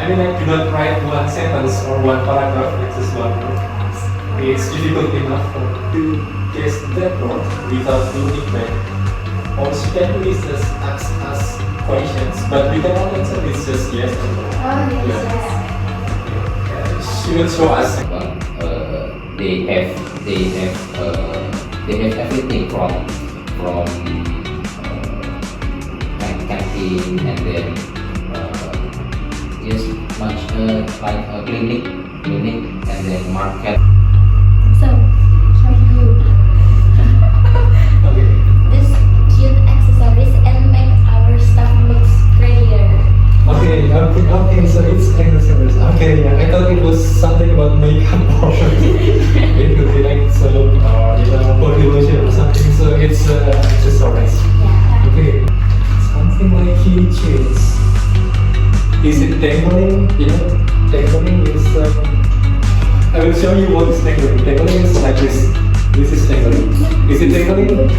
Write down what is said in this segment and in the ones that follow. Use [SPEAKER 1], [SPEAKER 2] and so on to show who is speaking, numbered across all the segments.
[SPEAKER 1] I mean, I cannot write one sentence or one paragraph with just one word. It's difficult enough to guess that word without looking back. Or she can do is just ask us questions, but we cannot answer it's just yes or no.
[SPEAKER 2] Oh, yes, yes.
[SPEAKER 1] She will show us.
[SPEAKER 3] They have everything from canteen and then yes, much like a clinic and then market.
[SPEAKER 2] So, show you
[SPEAKER 1] Okay.
[SPEAKER 2] this cute accessories and make our stuff looks prettier.
[SPEAKER 1] Okay, so it's accessories. Okay, yeah, I thought it was something about makeup or it could be like soap or body lotion or something. So it's accessories.
[SPEAKER 2] Yeah.
[SPEAKER 1] Okay, something like keychains. Is it dangling? You know, dangling is. I will show you what is dangling. Dangling is like this. This is dangling. Is it dangling?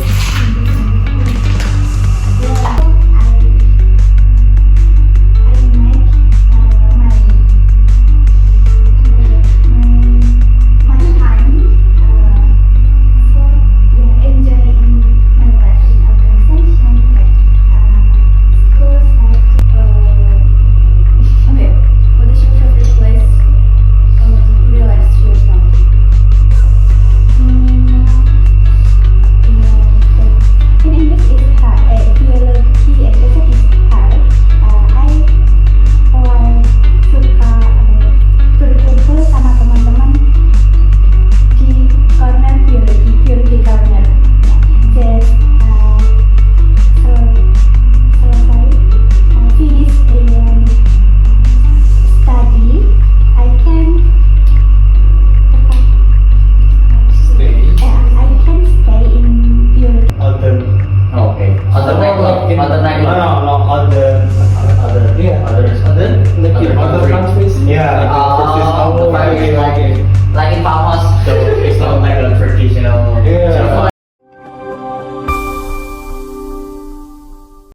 [SPEAKER 3] Like in